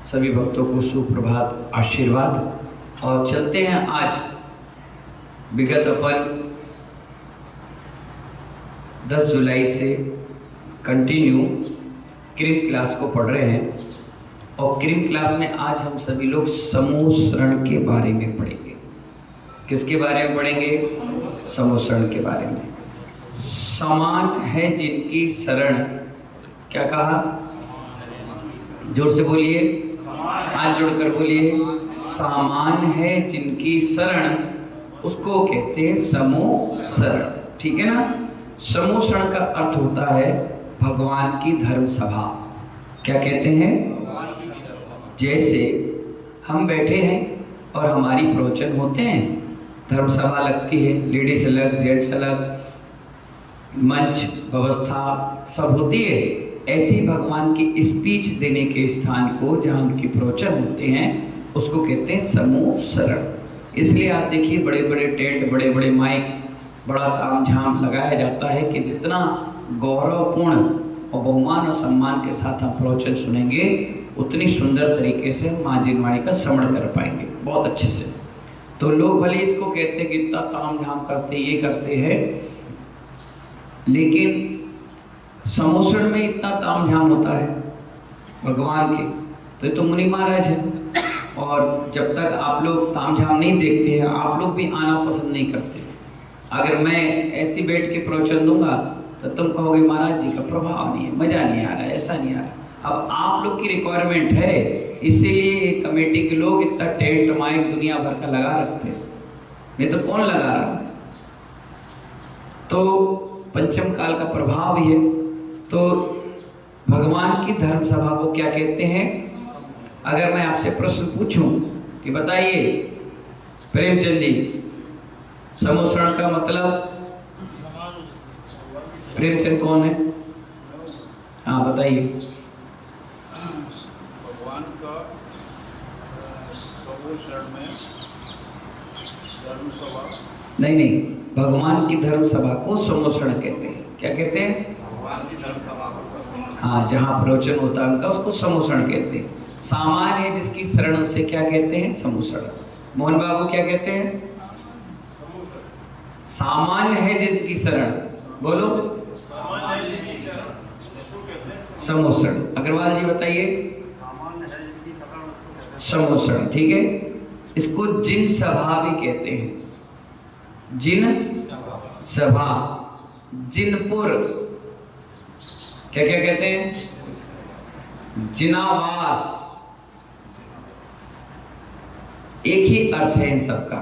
सभी भक्तों को सुप्रभात आशीर्वाद। और चलते हैं आज विगत अपन 10 जुलाई से कंटिन्यू क्रिम क्लास को पढ़ रहे हैं और क्रिम क्लास में आज हम सभी लोग समूसरण के बारे में पढ़ेंगे। किसके बारे में पढ़ेंगे? समूसरण के बारे में। समान है जिनकी शरण, क्या कहा? जोर से बोलिए, हाथ जोड़कर बोलिए। सामान है जिनकी शरण उसको कहते हैं समूसरण। ठीक है ना? समूसरण का अर्थ होता है भगवान की धर्म सभा। क्या कहते हैं? जैसे हम बैठे हैं और हमारी प्रवचन होते हैं, धर्म सभा लगती है, लेडीज अलग, जेंट्स अलग, मंच व्यवस्था सब होती है। ऐसी भगवान की स्पीच देने के स्थान को जहाँ उनकी प्रवचन होते हैं उसको कहते हैं समूसरण। इसलिए आप देखिए बड़े बड़े टेंट, बड़े बड़े माइक, बड़ा तामझाम लगाया जाता है कि जितना गौरवपूर्ण और बहुमान और सम्मान के साथ हम प्रवचन सुनेंगे उतनी सुंदर तरीके से माँ जिनवाणी का श्रवण कर पाएंगे, बहुत अच्छे से। तो लोग भले इसको कहते हैं कि इतना तामझाम करते, ये करते हैं, लेकिन समूसरण में इतना तामझाम होता है भगवान के, तो ये तो मुनि महाराज है। और जब तक आप लोग तामझाम नहीं देखते हैं, आप लोग भी आना पसंद नहीं करते। अगर मैं ऐसी बैठ के प्रवचन दूंगा तो तुम कहोगे महाराज जी का प्रभाव नहीं है, मजा नहीं आ रहा, ऐसा नहीं आ रहा। अब आप लोग की रिक्वायरमेंट है, इसीलिए कमेटी के लोग इतना टेंट माइक दुनिया भर का लगा रखते हैं, नहीं तो कौन लगा रहा? तो पंचम काल का प्रभाव ही है। तो भगवान की धर्म सभा को क्या कहते हैं? अगर मैं आपसे प्रश्न पूछूं कि बताइए प्रेमचंद जी, समूसरण का मतलब? प्रेमचंद कौन है? हाँ बताइए। भगवान का समूसरण में धर्म सभा? नहीं, भगवान की धर्म सभा को समूसरण कहते हैं। क्या कहते हैं? भगवान की धर्म सभा। हाँ, जहाँ प्रवचन होता है उनका उसको समूसरण कहते हैं। सामान है जिसकी शरण उसे क्या कहते हैं? समूसरण। मोहन बाबू क्या कहते हैं? सामान्य है जिनकी शरण, बोलो। समूसरण। अग्रवाल जी बताइए। समूसरण, ठीक है। इसको जिन सभा भी कहते हैं। जिन सभा, जिनपुर, क्या क्या कहते हैं? जिनावास, एक ही अर्थ है इन सबका।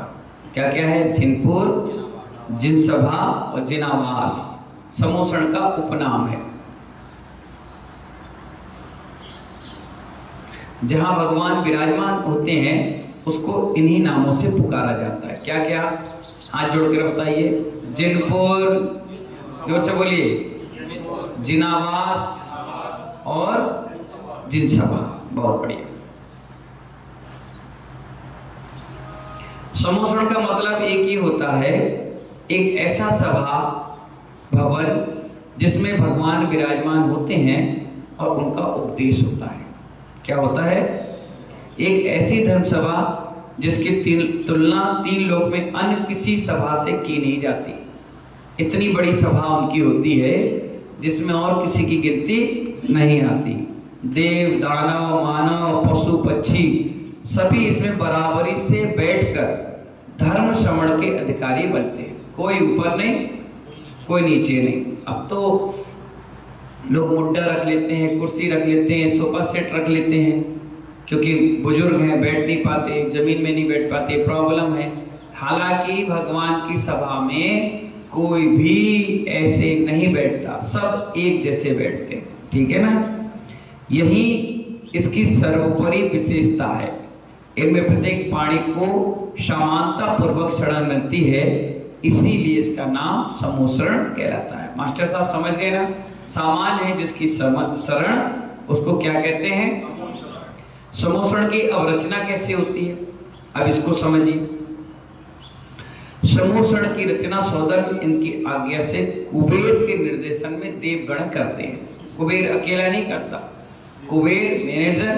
क्या क्या है? जिनपुर, जिन सभा और जिनावास समूसरण का उपनाम है। जहां भगवान विराजमान होते हैं उसको इन्हीं नामों से पुकारा जाता है। क्या क्या? हाथ जोड़कर बताइए। जिनपुर, जोर से बोलिए। जिनावास और जिन सभा। बहुत बढ़िया। समूसरण का मतलब एक ही होता है, एक ऐसा सभा भवन जिसमें भगवान विराजमान होते हैं और उनका उपदेश होता है। क्या होता है? एक ऐसी धर्म सभा जिसकी तुलना 3 लोक में अन्य किसी सभा से की नहीं जाती। इतनी बड़ी सभा उनकी होती है जिसमें और किसी की गिनती नहीं आती। देव, दानव, मानव, पशु, पक्षी सभी इसमें बराबरी से बैठकर धर्म श्रवण के अधिकारी बनते हैं। कोई ऊपर नहीं, कोई नीचे नहीं। अब तो लोग मुड्डा रख लेते हैं, कुर्सी रख लेते हैं, सोफा सेट रख लेते हैं, क्योंकि बुजुर्ग हैं, बैठ नहीं पाते, जमीन में नहीं बैठ पाते, प्रॉब्लम है। हालांकि भगवान की सभा में कोई भी ऐसे नहीं बैठता, सब एक जैसे बैठते हैं। ठीक है ना? यही इसकी सर्वोपरि विशेषता है। इनमें प्रत्येक प्राणी को समानता पूर्वक शरण मिलती है, इसीलिए इसका नाम समूसरण कहलाता है। मास्टर साहब समझ गए ना? सामान्य है जिसकी शरण उसको क्या कहते हैं? समूसरण की अवरचना कैसे होती है, अब इसको समझिए। समूसरण की रचना सौदर इनकी आज्ञा से कुबेर के निर्देशन में देवगण करते हैं। कुबेर अकेला नहीं करता, कुबेर मैनेजर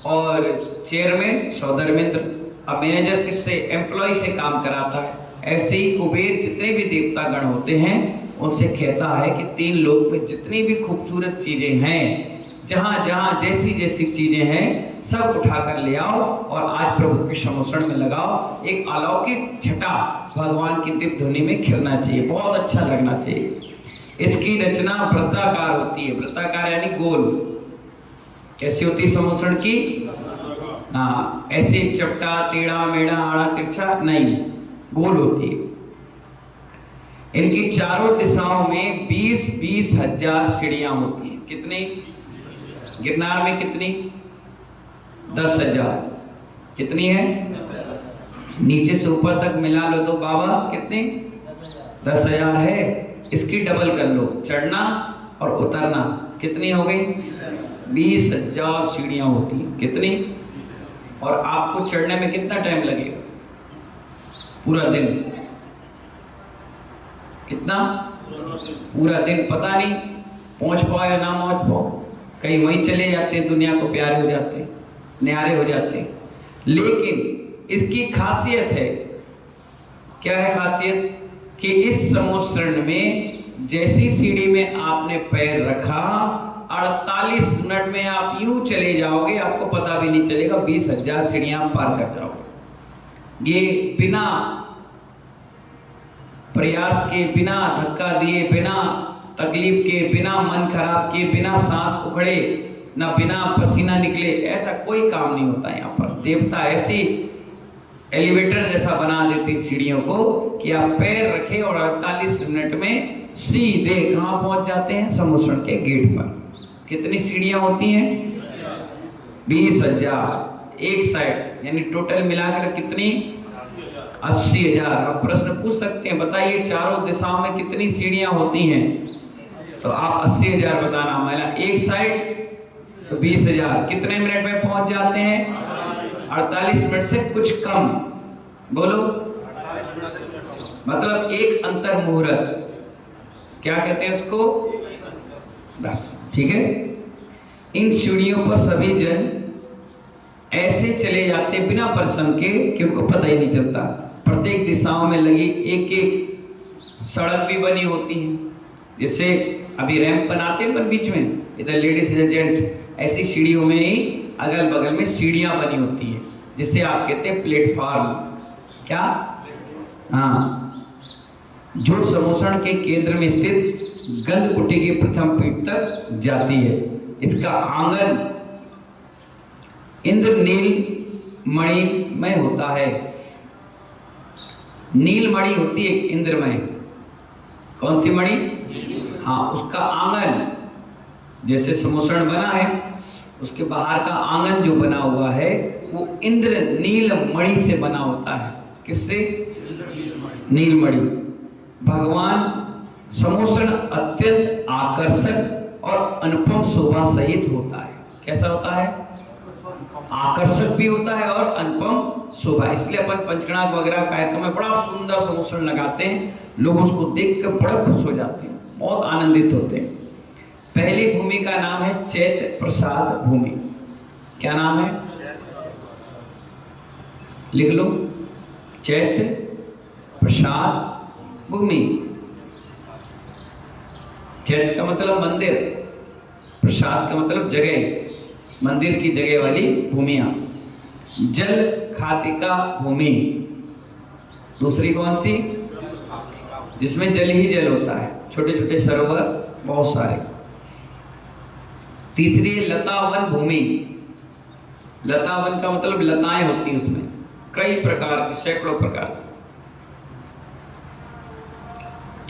और चेयरमैन सौधर्मेंद्र। अब मैनेजर किससे? एम्प्लॉय से काम कराता है। ऐसे ही कुबेर जितने भी देवता गण होते हैं उनसे कहता है कि 3 लोक में जितनी भी खूबसूरत चीजें हैं, जहां जहां जैसी जैसी चीजें हैं, सब उठाकर ले आओ और आज प्रभु के समोषण में लगाओ। एक अलौकिक छटा भगवान की दिव्य ध्वनि में खिलना चाहिए, बहुत अच्छा लगना चाहिए। इसकी रचना वृत्ताकार होती है। वृत्ताकार यानी गोल। कैसी होती है समोषण की? हाँ, ऐसे चपटा टेढ़ा मेढ़ा आड़ा तिरछा नहीं, गोल होती है। इनकी चारों दिशाओं में 20-20 हजार सीढ़ियां होती हैं। कितनी? गिरनार में कितनी? 10,000। कितनी है? नीचे से ऊपर तक मिला लो तो बाबा कितनी? 10,000 है। इसकी डबल कर लो, चढ़ना और उतरना। कितनी हो गई? 20,000 सीढ़ियां होती हैं। कितनी? और आपको चढ़ने में कितना टाइम लगेगा? पूरा दिन। कितना? पूरा दिन। पता नहीं पहुंच पाओ या ना पहुंच पाओ, कहीं वहीं चले जाते हैं, दुनिया को प्यारे हो जाते हैं, न्यारे हो जाते हैं। लेकिन इसकी खासियत है, क्या है खासियत? कि इस समोषण में जैसी सीढ़ी में आपने पैर रखा, 48 मिनट में आप यूं चले जाओगे, आपको पता भी नहीं चलेगा। 20,000 सीढ़ियां आप पार कर जाओगे। ये बिना प्रयास के, बिना धक्का दिए, बिना तकलीफ के, बिना मन खराब किए, बिना सांस उखड़े, ना बिना पसीना निकले, ऐसा कोई काम नहीं होता यहाँ पर। देवता ऐसी एलिवेटर जैसा बना देती सीढ़ियों को कि आप पैर रखे और 48 मिनट में सीधे कहां पहुंच जाते हैं? समोषण के गेट पर। कितनी सीढ़ियां होती हैं? 20,000 एक साइड, यानी टोटल मिलाकर कितनी? 80,000। आप प्रश्न पूछ सकते हैं, बताइए चारों दिशाओं में कितनी सीढ़ियां होती हैं? तो आप 80,000 बताना। मैंने एक साइड तो 20,000। कितने मिनट में पहुंच जाते हैं? 48 मिनट से कुछ कम। बोलो, मतलब एक अंतर मुहूर्त, क्या कहते हैं उसको? बस, ठीक है। इन सीढ़ियों पर सभी जन ऐसे चले जाते बिना परिश्रम के कि उनको पता ही नहीं चलता। प्रत्येक दिशाओं में लगी एक एक सड़क भी बनी होती है, जैसे अभी रैंप बनाते हैं पर बीच में इधर लेडीज इधर जेंट्स, ऐसी सीढ़ियों में ही अगल बगल में सीढ़ियां बनी होती है, जिसे आप कहते हैं प्लेटफॉर्म। क्या? हाँ, जो समोषण के केंद्र में स्थित गंधकुटी की प्रथम पीठ तक जाती है। इसका आंगन इंद्रनील मणि में होता है। नील मणि होती है इंद्रमय। कौन सी मणि? हाँ, उसका आंगन, जैसे समोषण बना है उसके बाहर का आंगन जो बना हुआ है वो इंद्र नील मणि से बना होता है। किससे? नीलमणि। भगवान समोषण अत्यंत आकर्षक और अनुपम शोभा सहित होता है। कैसा होता है? आकर्षक भी होता है और अनुपम शोभा। इसलिए अपन पंचगणाक वगैरह कार्यक्रम में बड़ा सुंदर समोषण लगाते हैं, लोग उसको देख कर बड़ा खुश हो जाते हैं, बहुत आनंदित होते हैं। पहली भूमि का नाम है चैत्र प्रसाद भूमि। क्या नाम है? लिख लो, चैत्र प्रसाद भूमि। चैत्र का मतलब मंदिर, प्रसाद का मतलब जगह, मंदिर की जगह वाली भूमियां। जल खातिका भूमि। दूसरी कौन सी? जिसमें जल ही जल होता है, छोटे छोटे सरोवर बहुत सारे। तीसरी लतावन भूमि। लतावन का मतलब लताएं होती हैं उसमें, कई प्रकार की, सैकड़ों प्रकार की।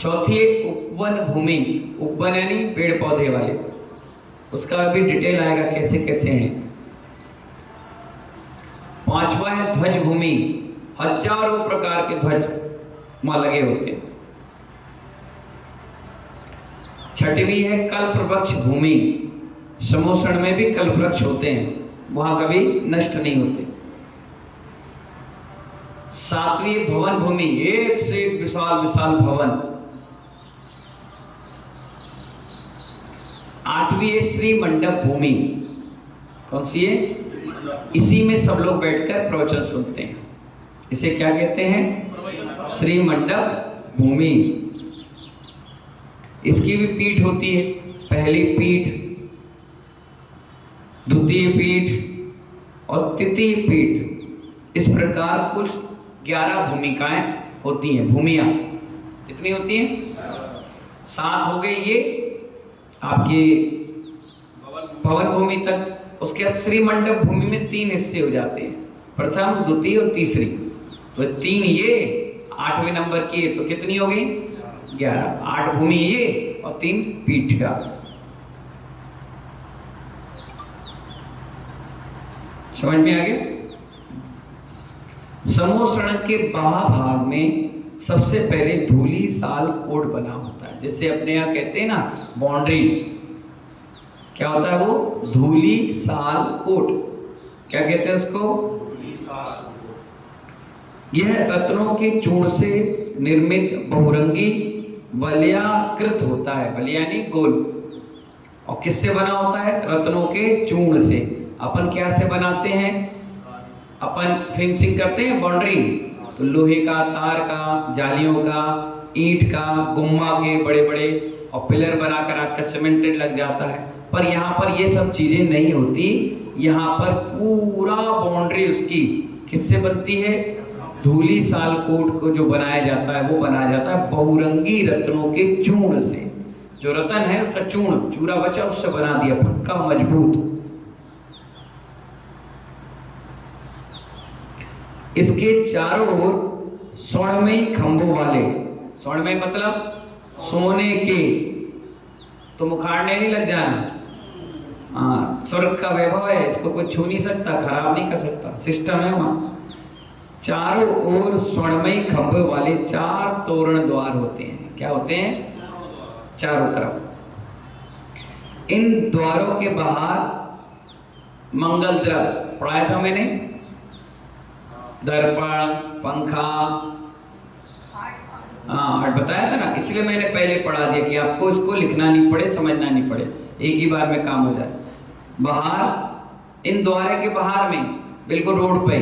चौथी उपवन भूमि। उपवन यानी पेड़ पौधे वाले, उसका भी डिटेल आएगा कैसे कैसे हैं। पांचवा है ध्वज भूमि। हजारों प्रकार के ध्वज वहां लगे होते हैं। छठवीं है कल्प वृक्ष भूमि। समोषण में भी कल्प वृक्ष होते हैं, वहां कभी नष्ट नहीं होते। सातवीं भवन भूमि, एक से एक विशाल विशाल भवन। आठवीं है श्री मंडप भूमि। कौन सी है? इसी में सब लोग बैठकर प्रवचन सुनते हैं। इसे क्या कहते हैं? श्री मंडप भूमि। इसकी भी पीठ होती है, पहली पीठ, द्वितीय पीठ और तृतीय पीठ। इस प्रकार कुल 11 भूमिकाएं होती हैं। भूमियां कितनी होती हैं? 7 हो गई ये आपकी भवन भूमि तक। उसके बाद श्री मंडप भूमि में 3 हिस्से हो जाते हैं, प्रथम, द्वितीय और तीसरी। तो 3 ये 8वें नंबर की है, तो कितनी हो गई? 11। 8 भूमि ये और 3 पीठ का। समझ में आ गया? समूह सड़क के बाहर भाग में सबसे पहले धूली साल कोड बना होता है, जैसे अपने यहाँ कहते हैं ना बाउंड्री। क्या होता है वो? धूली साल कोड। क्या कहते हैं उसको? यह रत्नों के चूर्ण से निर्मित बहुरंगी वलयाकृत होता है। वलय यानी गोल। और किससे बना होता है? रत्नों के चूर्ण से। अपन क्या से बनाते हैं? अपन फेंसिंग करते हैं बाउंड्री, तो लोहे का, तार का, जालियों का, ईंट का, गुम्मा के बड़े बड़े और पिलर बनाकर आकर सीमेंटेड लग जाता है। पर यहाँ पर ये सब चीजें नहीं होती। यहाँ पर पूरा बाउंड्री उसकी किससे बनती है? धूली साल कोट को जो बनाया जाता है वो बनाया जाता है बहुरंगी रत्नों के चूर्ण से। जो रतन है उसका चूर्ण, चूरा बचा, उससे बना दिया पक्का मजबूत। इसके चारों ओर स्वर्णमयी खंभों वाले, स्वर्णमय मतलब सोने के, तो मुखाड़ने नहीं लग जाना। स्वर्ग का वैभव है, इसको कोई छू नहीं सकता, खराब नहीं कर सकता, सिस्टम है वहां। चारों ओर स्वर्णमयी खंभे वाले 4 तोरण द्वार होते हैं। क्या होते हैं? चारों तरफ। इन द्वारों के बाहर मंगल द्रव्य पढ़ाया था मैंने, दर्पण, पंखा, आर्ट बताया था ना, इसलिए मैंने पहले पढ़ा दिया कि आपको इसको लिखना नहीं पड़े, समझना नहीं पड़े, एक ही बार में काम हो जाए। बाहर इन द्वारे के बाहर में बिल्कुल रोड पे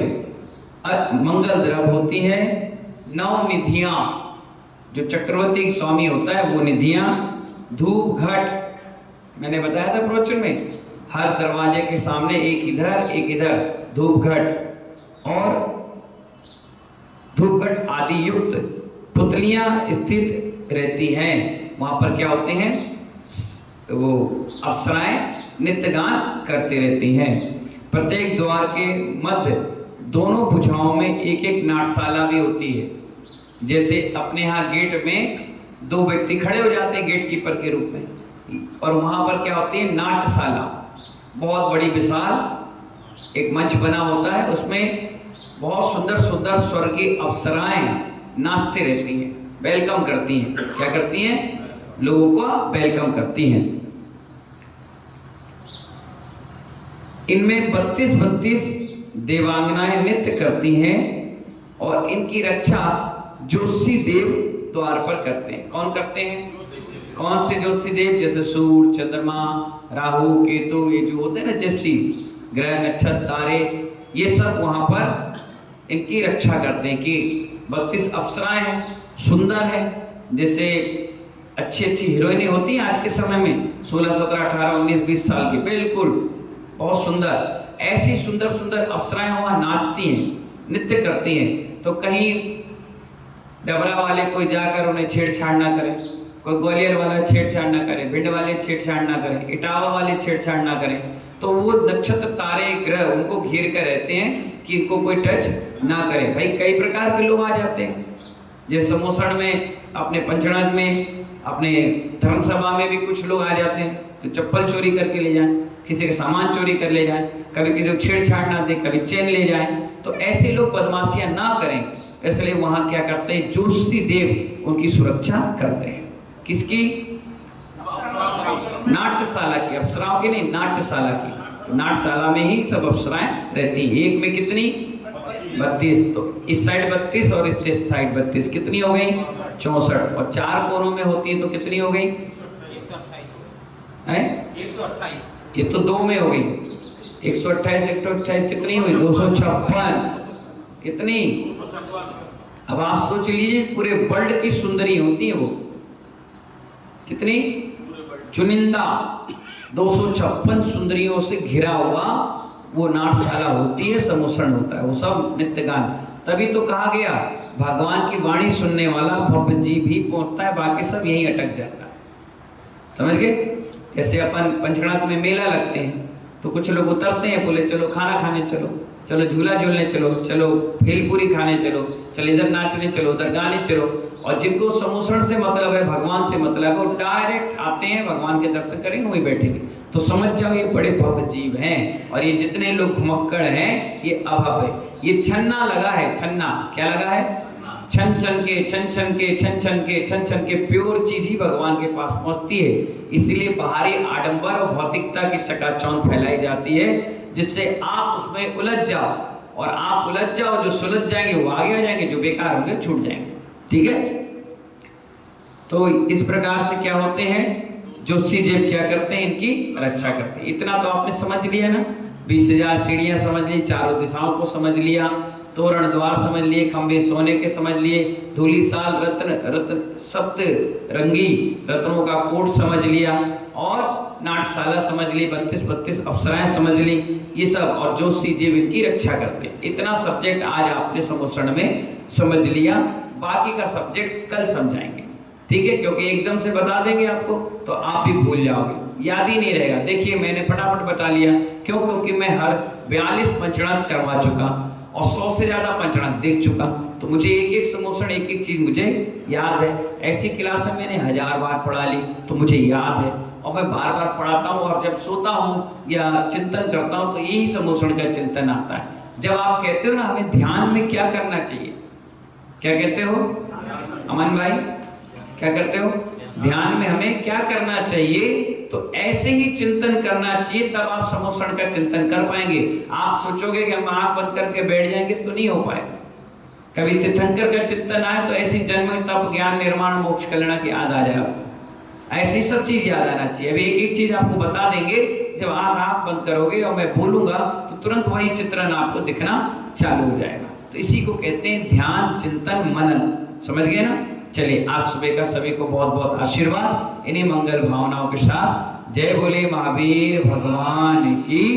मंगल द्रव्य होती है। 9 निधियां, जो चक्रवर्ती स्वामी होता है वो निधियां, धूप घट, मैंने बताया था प्रवचन में, हर दरवाजे के सामने एक इधर एक इधर धूप घट और धूप घट आदि युक्त पुतलियां स्थित रहती हैं। वहां पर क्या होते हैं? वो अप्सराएं नित्य गान करती रहती हैं। प्रत्येक द्वार के मध्य दोनों भुजाओं में एक एक नाट्यशाला भी होती है। जैसे अपने यहाँ गेट में 2 व्यक्ति खड़े हो जाते हैं गेट कीपर के रूप में, और वहां पर क्या होती है? नाट्यशाला, बहुत बड़ी विशाल एक मंच बना होता है, उसमें बहुत सुंदर सुंदर स्वर्गीय अप्सराएं नाचते रहती हैं, वेलकम करती हैं। क्या करती हैं? लोगों को वेलकम करती हैं। इनमें 32 देवांगनाएं नृत्य करती हैं और इनकी रक्षा ज्योतिषी देव द्वार पर करते हैं। कौन करते हैं? कौन से ज्योतिषी देव? जैसे सूर्य, चंद्रमा, राहु, केतु, ये जो होते हैं ना ज्योतिषी ग्रह, नक्षत्र, तारे, ये सब वहां पर इनकी रक्षा करते हैं कि 32 अप्सराएं हैं, सुंदर है, जैसे अच्छी अच्छी हीरोइनें होती हैं आज के समय में, 16, 17, 18, 19, 20 साल की, बिल्कुल बहुत सुंदर, ऐसी सुंदर सुंदर अप्सराएं वहां नाचती हैं, नृत्य करती हैं। तो कहीं डबरा वाले कोई जाकर उन्हें छेड़छाड़ ना करे, कोई ग्वालियर वाला छेड़छाड़ ना करे, भिंड वाले छेड़छाड़ ना करें, इटावा वाले छेड़छाड़ ना करें, तो वो नक्षत्र, तारे, ग्रह उनको घेर कर रहते हैं कि इनको कोई टच ना करे। भाई कई प्रकार के लोग आ जाते हैं, जैसे मोसड़ में, अपने पंचनाथ में, अपने धर्मसभा में भी कुछ लोग आ जाते हैं, तो चप्पल चोरी करके ले जाएं, किसी का सामान चोरी कर ले जाएं, कभी किसी को छेड़छाड़ ना दे, कभी चैन ले जाएं। तो ऐसे लोग बदमाशियां ना करें, इसलिए वहां क्या करते हैं? ज्योतिषी देव उनकी सुरक्षा करते हैं। किसकी? नाट्यशाला की, अप्सराओं की नहीं, नाट्यशाला की। तो नाट्यशाला में ही सब अप्सराएं रहती हैं। एक में कितनी? 32। तो इस साइड 32 और इस साइड 32, कितनी हो गई? 64। और 4 कोनों में होती है तो कितनी हो गई? 128। ये तो 2 में हो गई, 128 128 कितनी हुई? 256। कितनी? 256। अब आप सोच लीजिए पूरे वर्ल्ड की सुंदरी होती है वो। कितनी? चुनिंदा 256 सुंदरियों से घिरा हुआ वो नाट्यशाला होती है, समूषण होता है, वो सब नित्य गान। तभी तो कहा गया भगवान की वाणी सुनने वाला भव्य जी भी पहुंचता है, बाकी सब यहीं अटक जाता है। समझ गए? जैसे अपन पंचगणात में मेला लगते हैं तो कुछ लोग उतरते हैं, बोले चलो खाना खाने चलो, चलो झूला झूलने चलो, चलो भेलपूरी खाने चलो, चलो इधर नाचने चलो, उधर गाने चलो। और जिनको समूषण से मतलब है, भगवान से मतलब है, वो डायरेक्ट आते हैं भगवान के दर्शन करेंगे, वहीं बैठेंगे। तो समझ जाओ ये बड़े भव्य जीव हैं। और ये जितने लोग घुमक्कड़ हैं ये अभव है। ये छन्ना लगा है, छन्ना क्या लगा है? छन छन के छन छन के छन छन के छन छन के प्योर चीज ही भगवान के पास पहुंचती है। इसीलिए बाहरी आडंबर और भौतिकता की चकाचौंध फैलाई जाती है, जिससे आप उसमें उलझ जाओ। और आप उलझ जाओ, जो सुलझ जाएंगे वो आगे आ जाएंगे, जो बेकार होंगे छूट जाएंगे। ठीक है? तो इस प्रकार से क्या होते हैं, ज्योतिषी जी क्या करते हैं, इनकी रक्षा करते हैं। इतना तो आपने समझ लिया ना। 20,000 चिड़ियां समझ ली, चारों दिशाओं को समझ लिया, तोरण द्वार समझ लिए, खंभे सोने के समझ लिए, धूली साल रत्न रत्न सप्त रंगी रत्नों का कोट समझ लिया, और नाट्यशाला समझ ली, 32 अप्सराएं समझ ली, ये सब। और ज्योतिषी जीव इनकी रक्षा करते हैं। इतना सब्जेक्ट आज आपने समूषण में समझ लिया, बाकी का सब्जेक्ट कल समझाएंगे। ठीक है? क्योंकि एकदम से बता देंगे आपको तो आप भी भूल जाओगे, याद ही नहीं रहेगा। देखिए मैंने फटाफट बता लिया, क्यों? क्योंकि मैं हर 42 पंचगणत करवा चुका और 100 से ज्यादा पंचगणत देख चुका, तो मुझे एक एक समूषण, एक एक चीज मुझे याद है। ऐसी क्लास में मैंने 1000 बार पढ़ा ली तो मुझे याद है, और मैं बार बार पढ़ाता हूँ। और जब सोता हूँ या चिंतन करता हूँ तो यही समूषण का चिंतन आता है। जब आप कहते हो ना हमें ध्यान में क्या करना चाहिए, क्या कहते हो अमन भाई, क्या करते हो? ध्यान में हमें क्या करना चाहिए? तो ऐसे ही चिंतन करना चाहिए, तब आप समूषण का चिंतन कर पाएंगे। आप सोचोगे कि हम आंख बंद करके बैठ जाएंगे तो नहीं हो पाएगा। कभी तीर्थंकर का चिंतन आए तो ऐसी जन्म तप ज्ञान निर्माण मोक्ष कल्याण की याद आ जाएगा, ऐसी सब चीज याद आना चाहिए। अभी एक एक चीज आपको बता देंगे, जब आंख बंद करोगे और मैं बोलूंगा तो तुरंत वही चित्रण आपको दिखना चालू हो जाएगा। तो इसी को कहते हैं ध्यान, चिंतन, मनन। समझ गए ना? चलिए आज सुबह का सभी को बहुत बहुत आशीर्वाद, इन्हीं मंगल भावनाओं के साथ जय बोले महावीर भगवान की।